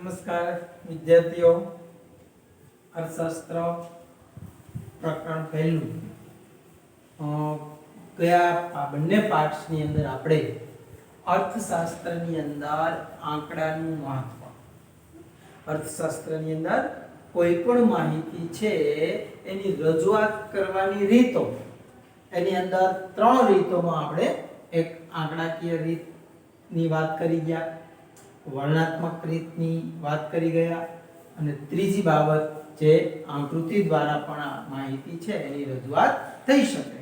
નમસ્કાર વિદ્યાર્થીઓ, અર્થશાસ્ત્ર પ્રકરણ પહેલું ગયા આ બંને પાઠની અંદર આપણે અર્થશાસ્ત્રની અંદર આંકડાનું મહત્વ, અર્થશાસ્ત્રની અંદર કોઈ પણ માહિતી છે એની રજૂઆત કરવાની રીતો, એની અંદર ત્રણ રીતોમાં આપણે એક આંકડાકીય રીતની વાત કરી ગયા, વર્ણનાત્મક રીતની વાત કરી ગયા અને ત્રીજી બાબત જે આકૃતિ દ્વારા પણ માહિતી છે એની રજૂઆત થઈ શકે.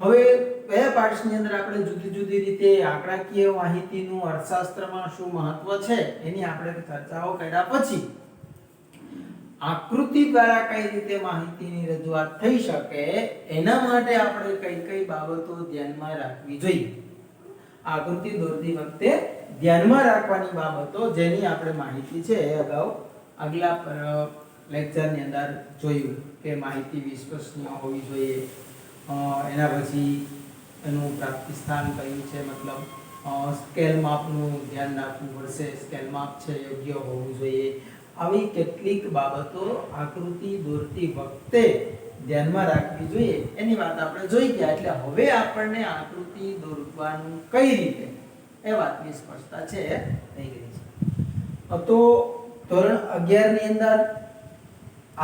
હવે કયા પાઠની અંદર આપણે જુદી જુદી રીતે આંકડાકીય માહિતીનું અર્થશાસ્ત્રમાં શું મહત્વ છે એની આપણે ચર્ચાઓ કર્યા પછી આકૃતિ દ્વારા કઈ રીતે માહિતીની રજૂઆત થઈ શકે એના માટે આપણે કઈ કઈ બાબતો ધ્યાનમાં રાખવી જોઈએ. આકૃતિ દોરતી વખતે ધ્યાનમાં રાખવાની બાબતો જેની આપણે માહિતી છે એ અગાઉ આગલા લેક્ચરની અંદર જોયું કે માહિતી વિશ્વસનીય હોવી જોઈએ, એના પછી એનું પ્રાપ્તિ સ્થાન કયું છે, મતલબ સ્કેલ માપનું ધ્યાન રાખવું પડશે, સ્કેલ માપ છે યોગ્ય હોવું જોઈએ. આવી કેટલીક બાબતો આકૃતિ દોરતી વખતે ધ્યાનમાં રાખવી જોઈએ એની વાત આપણે જોઈ ગયા. એટલે હવે આપણને આકૃતિ દોરવાનું કઈ રીતે એ વાતની સ્પષ્ટતા છે થઈ ગઈ છે. તો ધોરણ 11 ની અંદર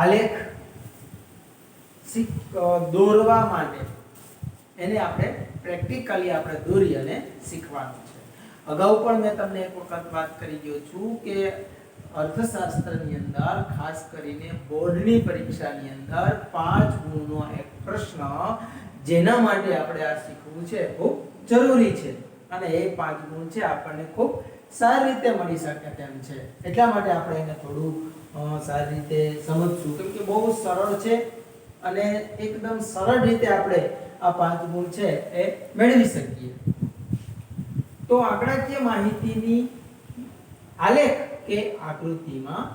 આલેખ દોરવા માટે એને આપણે પ્રેક્ટિકલી આપણે દોરી અને શીખવાનું છે. અગાઉ પણ મેં તમને એક વખત વાત કરી ગયો છું કે અર્થશાસ્ત્રની અંદર ખાસ કરીને બોર્ડની પરીક્ષાની અંદર 5 ગુણનો એક પ્રશ્ન જેના માટે આપણે આ શીખવું છે ખૂબ જરૂરી છે અને એ 5 ગુણ છે આપણને ખૂબ સારી રીતે મળી શકે તેમ છે. એટલા માટે આપણે એને થોડું સારી રીતે સમજશું કેમ કે બહુ સરળ છે અને એકદમ સરળ રીતે આપણે આ 5 ગુણ છે એ મેળવી શકીએ. તો આંકડાકીય માહિતીની આલેખ કે આકૃતિમાં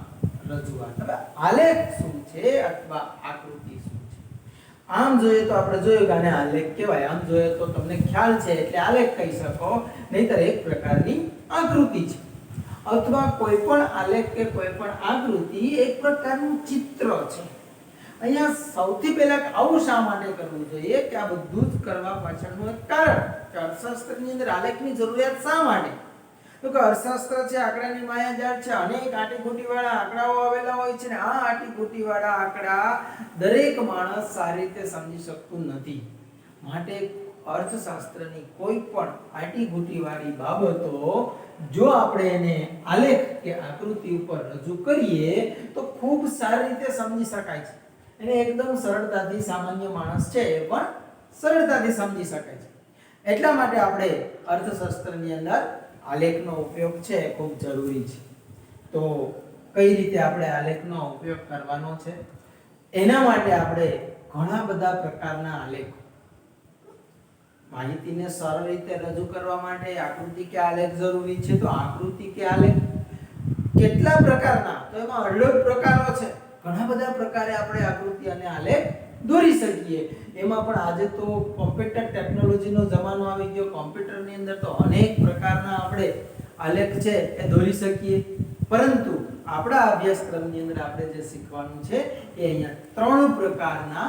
રજૂઆત. હવે આલેખ શું છે અથવા આકૃતિ શું છે? આમ જોઈએ તો આપણે જોયું કે આને આલેખ કહેવાય. આમ જોઈએ તો તમને ખ્યાલ છે એટલે આલેખ કહી શકો, નહીતર એક પ્રકારની આકૃતિ છે અથવા કોઈ પણ આલેખ કે કોઈ પણ આકૃતિ એક પ્રકારનું ચિત્ર છે. અહીંયા સૌથી પહેલા આવું શા માટે કરવું જોઈએ કે આ બધું જ કરવા પાછળનું એક કારણ કે અર્થશાસ્ત્રની અંદર આલેખની જરૂરિયાત શા માટે? તો કે અર્થશાસ્ત્ર છે આંકડાની માયાજાળ છે, અનેક આટીઘૂંટીવાળા આંકડાઓ આવેલા હોય છે ને આ આટીઘૂંટીવાળા આંકડા દરેક માણસ સારી રીતે સમજી શકતું નથી. માટે અર્થશાસ્ત્રની કોઈ પણ આટીઘૂંટીવાળી બાબતો જો આપણે એને આલેખ કે આકૃતિ ઉપર રજૂ કરીએ તો ખૂબ સારી રીતે સમજી શકાય છે. એને એકદમ સરળતાથી સામાન્ય માણસ છે એ પણ સરળતાથી સમજી શકે છે. એટલા માટે આપણે અર્થશાસ્ત્રની અંદર આલેખનો ઉપયોગ છે ખૂબ જરૂરી છે. તો કઈ રીતે આપણે આલેખનો ઉપયોગ કરવાનો છે એના માટે આપણે ઘણા બધા પ્રકારના આલેખ, માહિતીને સરળ રીતે રજૂ કરવા માટે આકૃતિ કે આલેખ જરૂરી છે. તો આકૃતિ કે આલેખ કેટલા પ્રકારના? તો એમાં અઢળક પ્રકારો છે. ઘણા બધા પ્રકારે આપણે આકૃતિ અને આલેખ દોરી શકીએ. એમાં પણ આજે તો કોમ્પ્યુટર ટેકનોલોજીનો જમાનો આવી ગયો. કોમ્પ્યુટરની અંદર તો અનેક પ્રકારના આપણે આલેખ છે એ દોરી શકીએ. પરંતુ આપણા અભ્યાસક્રમની અંદર આપણે જે શીખવાનું છે એ અહીંયા 3 પ્રકારના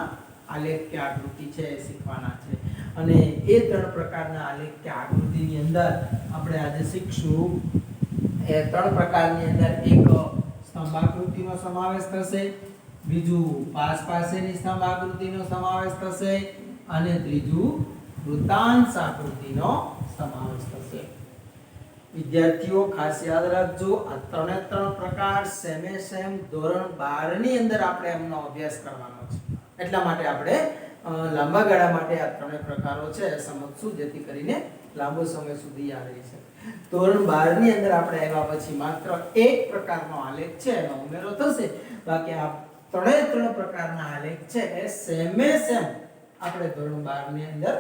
આલેખ કે આકૃતિ છે એ શીખવાના છે. અને એ 3 પ્રકારના આલેખ કે આકૃતિની અંદર આપણે આજે શીખશું એ 3 પ્રકારની અંદર એક સ્તંભાકૃતિનો સમાવેશ થશે, બીજું પાસેની સ્તંભ આકૃતિનો સમાવેશ થશે અને ત્રીજું વૃત્તાંશ આકૃતિનો સમાવેશ થશે. વિદ્યાર્થીઓ ખાસ યાદ રાખજો, આ 3 પ્રકાર સેમે સેમ ધોરણ 12 ની અંદર આપણે એમનો અભ્યાસ કરવાનો છે. એટલા માટે આપણે લાંબા ગાળા માટે આ 3 પ્રકારો છે સમજશું જેથી કરીને લાંબો સમય સુધી યાદ રહી શકે. ધોરણ 12 ની અંદર આપણે આવ્યા પછી માત્ર એક પ્રકારનો આલેખ છે એનો ઉમેરો થશે. બાકી આ 3 પ્રકારના આલેખ છે એ સેમે સેમ આપણે ધોરણ 12 ની અંદર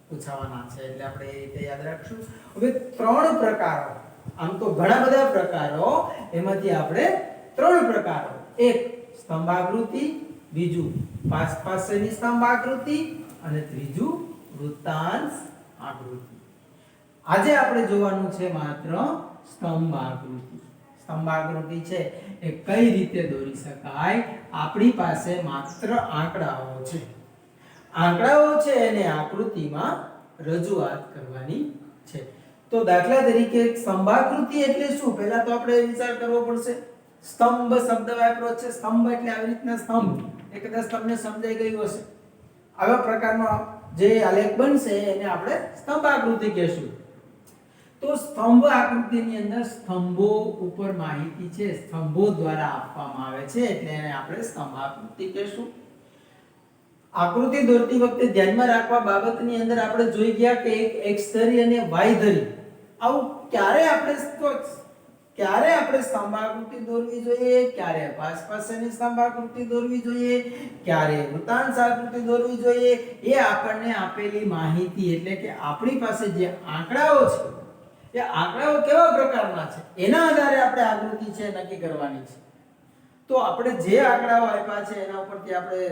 પૂછાવાના છે. એટલે આપણે એ રીતે યાદ રાખશું. હવે 3 પ્રકારો, આમ તો ઘણા બધા પ્રકારો, એમાંથી આપણે 3 પ્રકારો, એક સ્તંભાકૃતિ, બીજું પાસેની સ્તંભ આકૃતિ અને ત્રીજું વૃત્તાંશ આકૃતિ. આજે આપણે જોવાનું છે માત્ર સ્તંભ આકૃતિ. સ્તંભાકૃતિ છે એ કઈ રીતે દોરી શકાય? આપણી પાસે માત્ર આંકડાઓ છે. આંકડાઓ છે એને આકૃતિમાં રજૂઆત કરવાની છે. તો દાખલા તરીકે સ્તંભાકૃતિ એટલે શું? પહેલા તો આપણે વિચાર કરવો પડશે. સ્તંભ શબ્દ વાપરો છે. સ્તંભ એટલે આવી રીતના સ્તંભ. એ કદાચ તમને સમજાઈ ગયું હશે. આવા પ્રકારનો જે આલેખ બનશે એને આપણે સ્તંભાકૃતિ કહેશું. તો સ્તંભ આકૃતિની અંદર સ્તંભો ઉપર માહિતી છે સ્તંભો દ્વારા આપવામાં આવે છે એટલે એને આપણે સ્તંભાકૃતિ કહેશું. આકૃતિ દોરતી વખતે ધ્યાનમાં રાખવા બાબતની અંદર આપણે જોઈ ગયા કે એક x ધરી અને y ધરી આવું ક્યારે આપણે સ્તંભાકૃતિ દોરવી જોઈએ, ક્યારે પાસપાસની સ્તંભાકૃતિ દોરવી જોઈએ, ક્યારે વૃત્તાંશ આકૃતિ દોરવી જોઈએ, એ આપણને આપેલી માહિતી એટલે કે આપણી પાસે જે આંકડાઓ છે એ આંકડાઓ કેવા પ્રકારના છે એના આધારે આપણે આકૃતિ છે નક્કી કરવાની છે. તો આપણે જે આંકડાઓ આપ્યા છે એના ઉપરથી આપણે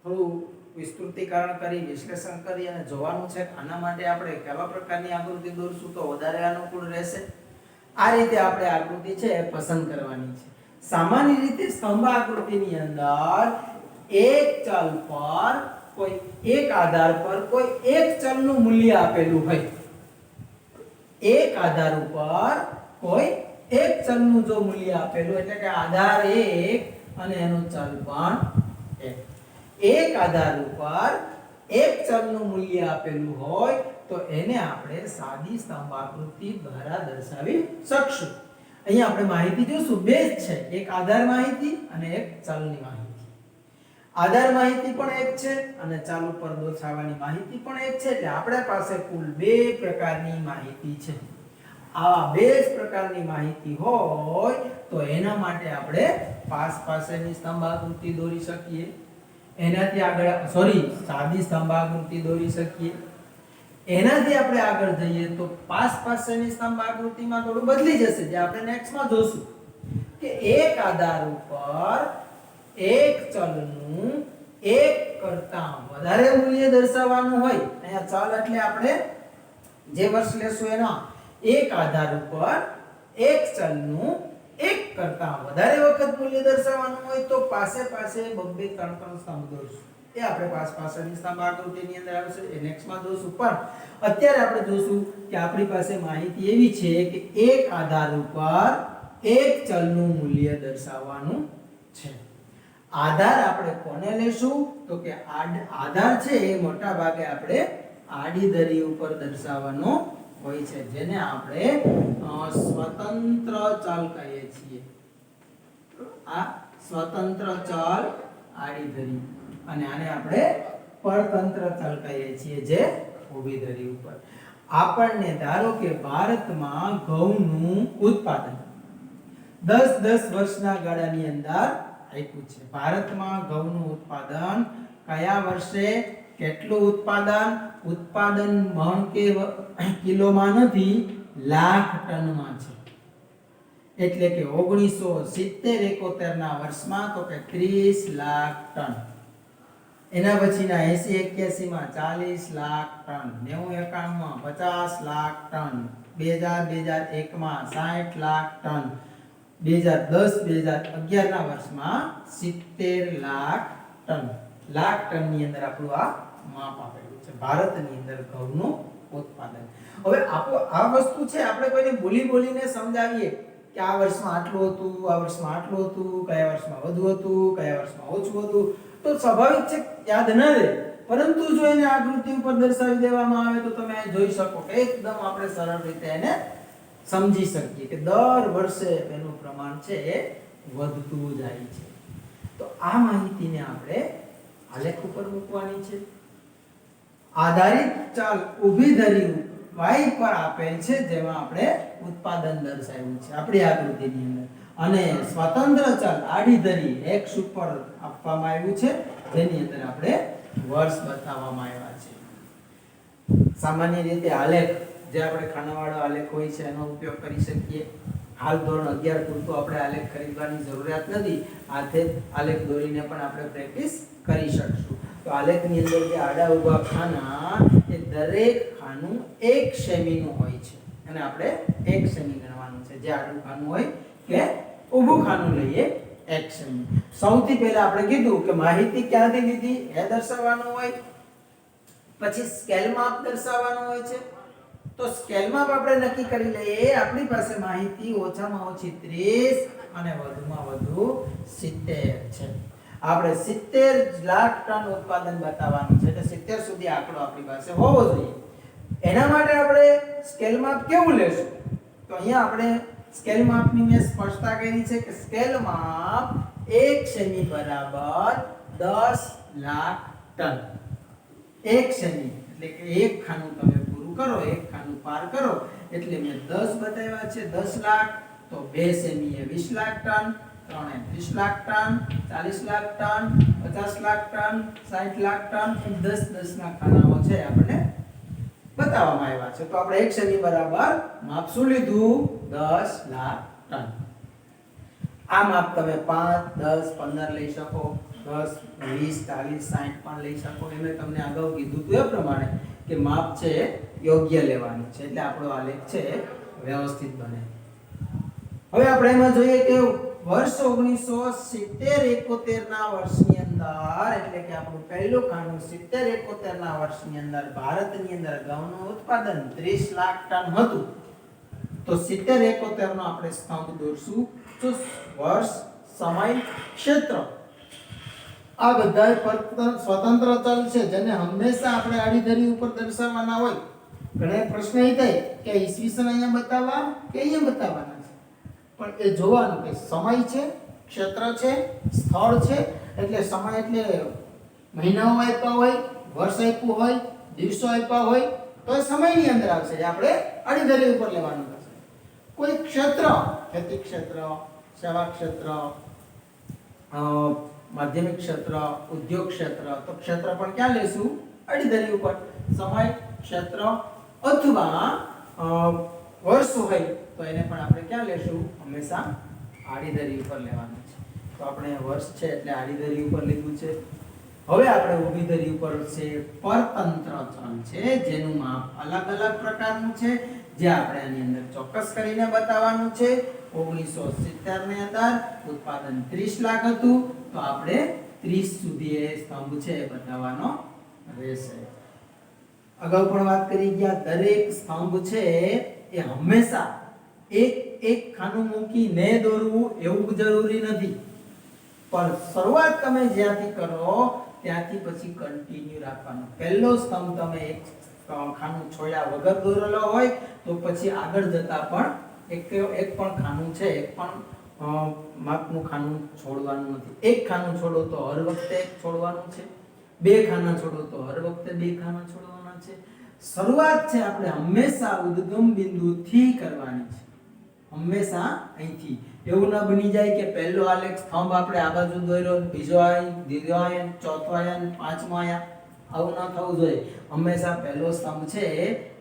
થોડું વિસ્તૃતીકરણ કરી વિશ્લેષણ કરી અને જોવાનું છે આના માટે આપણે કેવા પ્રકારની આકૃતિ દોરશું તો વધારે અનુકૂળ રહેશે. આ રીતે આપણે આકૃતિ છે પસંદ કરવાની છે. સામાન્ય રીતે સ્તંભ આકૃતિની અંદર એક ચલ પર કોઈ એક આધાર પર કોઈ એક ચલનું મૂલ્ય આપેલું હોય. એક આધાર ઉપર કોઈ એક ચલનું જો મૂલ્ય આપેલું એટલે કે આધાર એક અને એનું ચલ પણ એક. એક આધાર ઉપર એક ચલનું મૂલ્ય આપેલું હોય તો એને આપણે સાદી સ્તંભાકૃતિ દ્વારા દર્શાવી શકશું. અહીંયા આપણે માહિતી જોશું બે જ છે. એક આધાર માહિતી અને એક ચલની માહિતી. આધાર માહિતી પણ એક છે અને ચલ ઉપર દર્શાવવાની માહિતી પણ એક છે એટલે આપણા પાસે કુલ બે પ્રકારની માહિતી છે. આ બે જ પ્રકારની માહિતી હોય તો એના માટે આપણે પાસેની સ્તંભાકૃતિ દોરી શકીએ. એનાથી આગળ સાદી સ્તંભાકૃતિ દોરી શકીએ. એનાથી આપણે આગળ જઈએ તો પાસેની સ્તંભાકૃતિમાં થોડું બદલી જશે જે આપણે નેક્સ્ટમાં જોશું કે એક આધાર ઉપર એક ચલનું એક કરતા વધારે મૂલ્ય દર્શાવવાનું હોય. અહીંયા ચલ એટલે આપણે જે વર્ષ લેશું એના એક આધાર ઉપર એક ચલનું એક કરતા વધારે વખત મૂલ્ય દર્શાવવાનું હોય તો પાસે બબ્બે ત્રણ સ્તંભ દોરશું. એ આપણે પાસેની સ્તંભ આકૃતિની અંદર આવશે એ નેક્સ્ટમાં જોશું. પણ અત્યારે આપણે જોશું કે આપણી પાસે માહિતી એવી છે કે એક આધાર ઉપર એક ચલનું મૂલ્ય દર્શાવવાનું છે. આધાર આપણે કોને લેશું તો કે આધાર છે એ મોટા ભાગે આપણે આડી ધરી ઉપર દર્શાવવાનો હોય છે જેને આપણે સ્વતંત્ર ચલ કહીએ છીએ. આ સ્વતંત્ર ચલ આડી ધરી અને આને આપણે પરતંત્ર ચલ કહીએ છીએ જે ઊભી ધરી ઉપર. આપણને ધારો કે ભારતમાં ઘઉંનું ઉત્પાદન 10 વર્ષના ગાળાની અંદર આપ્યું છે. ભારતમાં ઘઉંનું ઉત્પાદન કયા વર્ષે કેટલું ઉત્પાદન મણ કે કિલોમાં નથી લાખ ટનમાં છે. એટલે કે 1970-71 ના વર્ષમાં તો કે 30 લાખ ટન. એના પછીના 80-81 માં 40 લાખ ટન, 90-91 માં 50 લાખ ટન, 2000-2001 માં 60 લાખ ટન, 2010-2011 ના વર્ષમાં 70 લાખ ટન. લાખ ટન ની અંદર આપણું આ માપ આપેલું છે ભારતની અંદર ઘઉંનું ઉત્પાદન. હવે આ વસ્તુ છે આપણે કોઈને બોલીને સમજાવીએ કે આ વર્ષમાં આટલું હતું, આ વર્ષમાં આટલું હતું, કયા વર્ષમાં વધુ હતું, કયા વર્ષમાં ઓછું હતું તો સ્વાભાવિક છે યાદ ન રહે. પરંતુ જો એને આકૃતિ ઉપર દર્શાવી દેવામાં આવે તો તમે જોઈ શકો કે એકદમ આપણે સરળ રીતે એને સમજી શકીએ કે દર વર્ષે એનું પ્રમાણ છે એ વધતું જાય છે. તો આ માહિતીને આપણે આલેખ ઉપર મૂકવાની છે. આધારિત ચલ ઊભી ધરી y પર આપેલ છે જેમાં આપણે ઉત્પાદન દર્શાવ્યું છે આપણી આકૃતિની અંદર અને સ્વતંત્ર ચલ આડી ધરી x ઉપર આપવામાં આવ્યું છે જેની અંદર આપણે વર્ષ બતાવવામાં આવ્યા છે. સામાન્ય રીતે આલેખ જે આપણે ખાનાવાળો આલેખ હોય છે એનો ઉપયોગ કરી શકીએ. હાલ ધોરણ 11 પૂરતો આપણે આલેખ ખરીદવાની જરૂરિયાત નથી. હાથે આલેખ દોરીને પણ આપણે પ્રેક્ટિસ કરી શકશું. તો આલેખની અંદર જે આડા ઊભા ખાના એ દરેક ખાનું 1 સેમીનું હોય છે અને આપણે 1 સેમી ગણવાનું છે. જે આડું ખાનું હોય કે ઊભું ખાનું લઈએ 1 સેમી. સૌથી પહેલા આપણે કીધું કે માહિતી ક્યાંથી લીધી એ દર્શાવવાનું હોય, પછી સ્કેલ માપ દર્શાવવાનું હોય છે. તો સ્કેલ માપ આપણે નક્કી કરી લઈએ. આપણી પાસે માહિતી ઓછામાં ઓછી 30 અને વધુમાં વધુ 70 છે. આપણે 70 લાખ ટન ઉત્પાદન બતાવવાનું છે, એટલે 70 સુધી આંકડો આપણી પાસે હોવો જોઈએ. એના માટે આપણે સ્કેલ માપ કેવું લેશું? તો અહીંયા આપણે સ્કેલ માપની મેં સ્પષ્ટતા કરી છે કે સ્કેલ માપ 1 સેમી બરાબર 10 લાખ ટન. 1 સેમી એટલે કે એક ખાનું તમે પૂરું કરો, એક ખાનું પાર કરો એટલે મેં 10 બતાવ્યા છે 10 લાખ. તો 2 સેમી એ 20 લાખ ટન, 3 એ 30 lakh ton, 40 lakh ton, 50 lakh ton, 60 lakh ton, 10 ના ખાનાઓ છે આપણે બતાવવામાં આવ્યા છે. તો આપણે 1 સેમી બરાબર માપ શું લીધું? 10 લાખ ટન. આ માપ તમે 5, 10, 15 લઈ શકો, 10, 20, 40, 60 પણ લઈ શકો. એ મેં તમને અગાઉ કીધું હતું એ પ્રમાણે કે માપ છે યોગ્ય લેવાનું છે, એટલે આપણો આલેખ છે વ્યવસ્થિત બને. હવે આપણે એમાં જોઈએ કે વર્ષ 1970-71 ના વર્ષની અંદર, એટલે કે આપણું પહેલું ખાનું 70-71 ના વર્ષની અંદર ભારતની અંદર ઘઉંનું ઉત્પાદન 30 લાખ ટન હતું. તો 70-71 નો આપણે સ્તંભ દોરશું. તો વર્ષ, સમય, ક્ષેત્ર આ બધા સ્વતંત્ર ચલ છે જેને હંમેશા આપણે આડીધરી ઉપર દર્શાવવાના હોય. ઘણા પ્રશ્ન એ થાય કે ઈસવીસન અહીંયા બતાવવા કે અહીંયા બતાવવાના છે, પણ એ જોવાનું કે સમય છે, ક્ષેત્ર છે, સ્થળ છે. એટલે સમય એટલે મહિનાઓ આપ્યા હોય, વર્ષ આપ્યું હોય, દિવસો આપ્યા હોય તો એ સમયની અંદર આવશે. આપણે આડીધરી ઉપર લેવાનું થશે. કોઈ ક્ષેત્ર, ખેતી ક્ષેત્ર, સેવા ક્ષેત્ર, માધ્યમિક ક્ષેત્ર, ઉદ્યોગ ક્ષેત્ર, તો ક્ષેત્ર પણ ક્યાં લેશું? આડીધરી ઉપર. સમય, ક્ષેત્ર અથવા વર્ષ હોય તો એને પણ આપણે ક્યાં લેશું? હંમેશા આડીધરી ઉપર લેવાનું છે. તો આપણે વર્ષ છે એટલે આડીધરી ઉપર લીધું છે. હવે આપણે ઊભી ધરી ઉપર છે પરતંત્ર ચલ છે, જેનું માપ અલગ અલગ પ્રકારનું છે, જે આપણે આની અંદર ચોક્કસ કરીને બતાવવાનું છે. 1970 ની અંદર ઉત્પાદન 30 લાખ હતું, તો આપણે 30 સુધી એ સ્તંભ છે એ બતાવવાનો રહેશે. અગાઉ પણ વાત કરી ગયા, દરેક સ્તંભ છે એ હંમેશા એક ખાનું મૂકીને દોરવું એવું જરૂરી નથી, પણ શરૂઆત તમે જ્યાંથી કરો ત્યાંથી પછી કન્ટિન્યુ રાખવાનું. પહેલો સ્તંભ તમે એક ખાનું છોડ્યા વગર દોરેલો હોય તો પછી આગળ જતા પણ એક પણ ખાનું છે, એક પણ માપનું ખાનું છોડવાનું નથી. એક ખાનું છોડો તો હર વખતે એક છોડવાનું છે, બે ખાના છોડો તો હર વખતે બે ખાના છોડવાના છે. શરૂઆત છે આપણે હંમેશા ઉદ્ગમ બિંદુથી કરવાની છે, હંમેશા અહીંથી. એવું ન બની જાય કે પહેલો આલેખ સ્તંભ આપણે આ બાજુ દોર્યો, બીજો આયન, ત્રીજો આયન, ચોથો આયન, પાંચમો આયન, આવું ન થવું જોઈએ. હંમેશા પહેલો સ્તંભ છે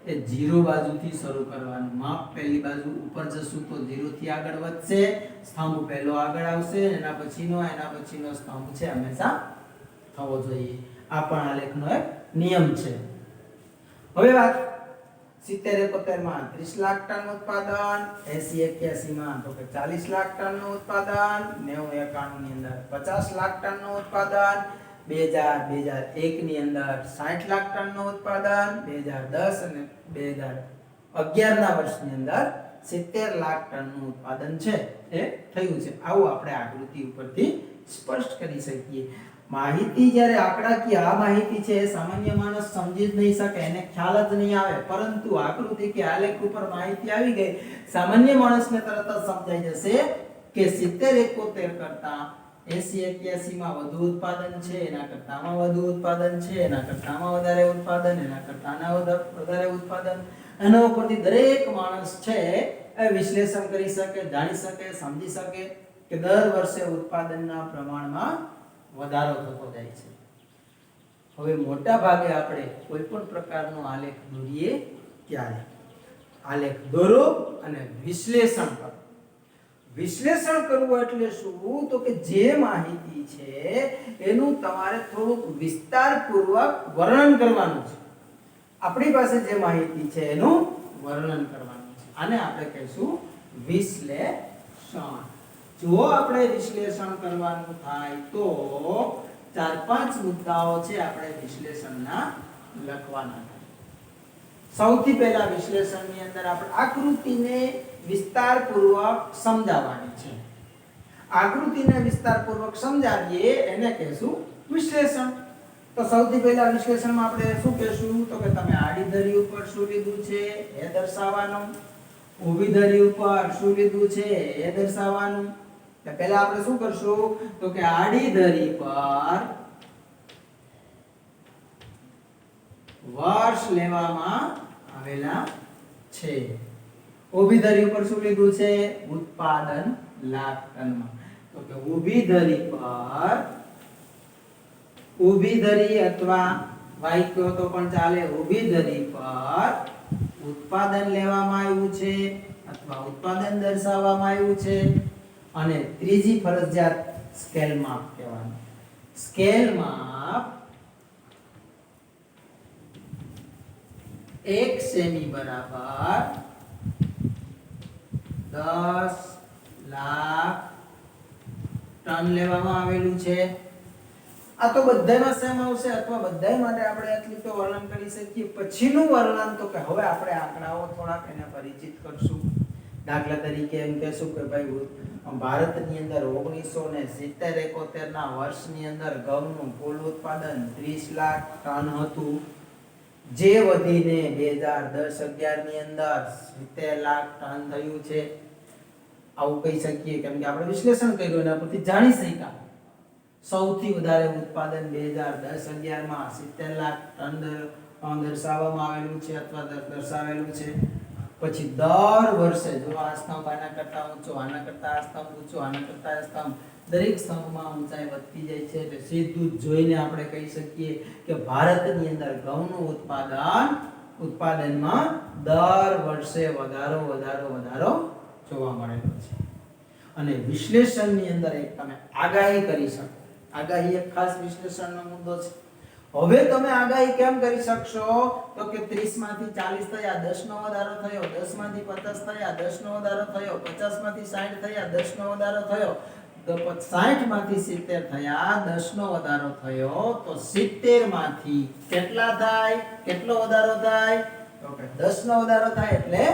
એ 0 બાજુથી શરૂ કરવાનું. માપ પહેલી બાજુ ઉપર જશું તો 0 થી આગળ વધશે, સ્તંભ પહેલો આગળ આવશે, એના પછીનો સ્તંભ છે હંમેશા થવો જોઈએ. આ પણ આલેખનો એક નિયમ છે. હવે વાત 70-71 માં 30 લાખ ટન ઉત્પાદન, 80-81 માં તો કે 40 લાખ ટન નું ઉત્પાદન, 90-91 ની અંદર 50 લાખ ટન નું ઉત્પાદન, 2000-2001 ની અંદર 60 લાખ ટન નું ઉત્પાદન, 2010 અને 2011 ના વર્ષની અંદર 70 લાખ ટન નું ઉત્પાદન છે એ થયું છે. આવું આપણે આકૃતિ ઉપરથી સ્પષ્ટ કરી શકીએ. માહિતી જ્યારે આંકડાકીય આ માહિતી છે એ સામાન્ય માણસ સમજી જ નહીં શકે, એને ખ્યાલ જ નહીં આવે, પરંતુ આકૃતિ કે આલેખ ઉપર માહિતી આવી ગઈ, સામાન્ય માણસને તરત જ સમજાઈ જશે કે 70-71 કરતા 80-81 માં વધુ ઉત્પાદન છે, એના કરતા આમાં વધુ ઉત્પાદન છે, એના કરતા આમાં વધારે ઉત્પાદન, એના કરતા આના વધારે ઉત્પાદન. એના ઉપરથી દરેક માણસ છે એ વિશ્લેષણ કરી શકે, જાણી શકે, સમજી શકે કે દર વર્ષે ઉત્પાદનના પ્રમાણમાં વધારો થતો જાય છે. હવે મોટા ભાગે આપણે કોઈ પણ પ્રકારનો આલેખ દોરીએ ત્યારે આલેખ દોરો અને વિશ્લેષણ કરો. વિશ્લેષણ કરવું એટલે શું? તો કે જે માહિતી છે એનું તમારે થોડુંક વિસ્તારપૂર્વક વર્ણન કરવાનું છે. આપણી પાસે જે માહિતી છે એનું વર્ણન કરવાનું છે. આને આપણે કહીશું વિશ્લેષણ. જો આપણે વિશ્લેષણ કરવાનું થાય તો 4-5 મુદ્દાઓ છે આપણે વિશ્લેષણના લખવાના છે. સૌથી પહેલા વિશ્લેષણની અંદર આપણે આકૃતિને વિસ્તારપૂર્વક સમજાવવાની છે. આકૃતિને વિસ્તારપૂર્વક સમજાવીએ એને કહેશું વિશ્લેષણ. તો સૌથી પહેલા વિશ્લેષણમાં આપણે શું કહેશું તો કે તમે આડી ધરી ઉપર શું લીધું છે એ દર્શાવવાનું, ઊભી ધરી ઉપર શું લીધું છે એ દર્શાવવાનું. તો પહેલા આપણે શું કરશું તો કે આડી ધરી પર વર્ષ લેવામાં આવેલા છે, ઊભી ધરી ઉપર શું લીધું છે ઉત્પાદન લાખ ટનમાં. તો કે ઊભી ધરી પર, ઊભી ધરી અથવા વાક્યો તો પણ ચાલે, ઊભી ધરી પર ઉત્પાદન લેવામાં આવ્યું છે અથવા ઉત્પાદન દર્શાવવામાં આવ્યું છે. અને ત્રીજી ફરજિયાત સ્કેલ માપ કહેવાનું. સ્કેલ માપ 1 સેમી બરાબર 10 લાખ ટન લેવામાં આવેલું છે. આ તો બધામાં સેમ આવશે અથવા બધાય માટે આપણે આટલું તો વર્ણન કરી શકીએ. પછીનું વર્ણન તો કે હવે આપણે આંકડાઓ થોડાક એને પરિચિત કરશું. દાખલા તરીકે એમ કહેશું કે ભાઈ ભારતની અંદર 1970-71 ના વર્ષની અંદર ઘઉંનું કુલ ઉત્પાદન 30 લાખ ટન હતું, જે વધીને 2010-11 ની અંદર 70 લાખ ટન થયું છે. આવું કહી શકીએ કેમ કે આપણે વિશ્લેષણ કર્યું એના પરથી જાણી શક્યા સૌથી વધારે ઉત્પાદન 2010-11 માં 70 લાખ ટન દર્શાવવામાં આવેલું છે અથવા દર્શાવેલું છે. પછી દર વર્ષે જો આ સ્તંભ આના કરતા ઊંચો, આના કરતા આ સ્તંભ ઊંચો, આના કરતા આ સ્તંભ, દરેક સ્તંભમાં ઊંચાઈ વધતી જાય છે. એટલે સીધું જોઈને આપણે કહી શકીએ કે ભારતની અંદર ઘઉંનું ઉત્પાદનમાં દર વર્ષે વધારો જોવા મળેલો છે. અને વિશ્લેષણની અંદર એક તમે આગાહી કરી શકો. આગાહી એક ખાસ વિશ્લેષણનો મુદ્દો છે. હવે તમે આગાહી કેમ કરી શકશો તો કે 30 માંથી 40 થયા 10 નો વધારો થયો, 10 માંથી 50 થયા 10 નો વધારો થયો, 50 માંથી 60 થયા 10 નો વધારો થયો, તો 60 માંથી 70 થયા 10 નો વધારો થયો. તો 70 માંથી કેટલા થાય, કેટલો વધારો થાય તો કે 10 નો વધારો થાય એટલે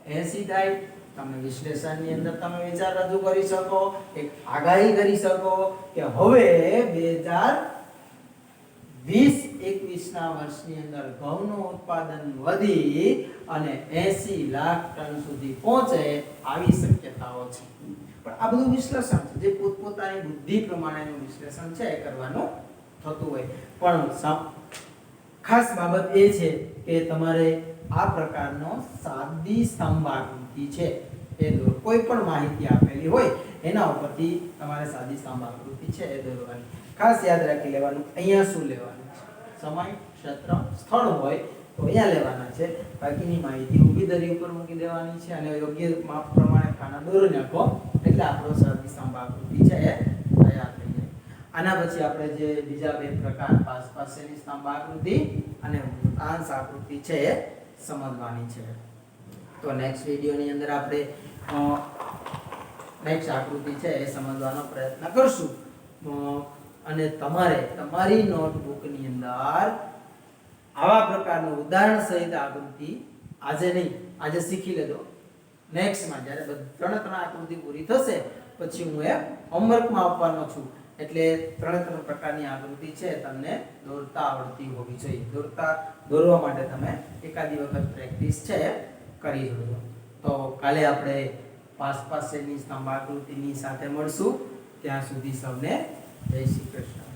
80 થાય. તમે વિશ્લેષણની અંદર તમે વિચાર રજૂ કરી શકો, એક આગાહી કરી શકો કે હવે 2020-21 ના વર્ષની અંદર ઘઉંનું ઉત્પાદન વધી અને 80 લાખ ટન સુધી પહોંચે આવી શક્યતાઓ છે. પણ આ બધું વિશ્લેષણ છે, જે પોતપોતાની બુદ્ધિ પ્રમાણેનું વિશ્લેષણ છે એ કરવાનું થતું હોય. પણ ખાસ બાબત એ છે કે તમારે આ પ્રકારનો સાદી સ્તંભ આકૃતિ છે એ દોરો. કોઈ પણ માહિતી આપેલી હોય એના ઉપરથી તમારે સાદી સ્તંભ આકૃતિ છે એ દોરવાની. ખાસ યાદ રાખી લેવાનું અહીંયા શું લેવાનું છે, સમય, ક્ષેત્ર, સ્થળ હોય તો અહીંયા લેવાના છે. બાકીની માહિતી ઊભી ધરી ઉપર મૂકી દેવાની છે અને યોગ્ય માપ પ્રમાણે ખાના દોરી નાખો એટલે આપણો સાદી સ્તંભ આકૃતિ છે એ તૈયાર થઈ જાય. આના પછી આપણે જે બીજા બે પ્રકાર પાસેની સ્તંભ આકૃતિ અને વૃત્તાંશ આકૃતિ છે એ સમજવાની છે. તો નેક્સ્ટ વિડિયોની અંદર આપણે નેક્સ્ટ આકૃતિ છે એ સમજવાનો પ્રયત્ન કરશું. અને તમારે તમારી નોટબુકની અંદર આવા પ્રકારનું ઉદાહરણ સહિત આકૃતિ આજે નહીં, આજે શીખી લેજો. નેક્સ્ટમાં જ્યારે ત્રણ આકૃતિ પૂરી થશે પછી હું એ હોમવર્કમાં આપવાનો છું. એટલે ત્રણ પ્રકારની આકૃતિ છે તમને દોરતા આવડતી હોવી જોઈએ. દોરવા માટે તમે એકાદી વખત પ્રેક્ટિસ છે કરી જોજો. તો કાલે આપણે પાસેની સ્તંભ આકૃતિની સાથે મળશું. ત્યાં સુધી સૌને જય શ્રી કૃષ્ણ.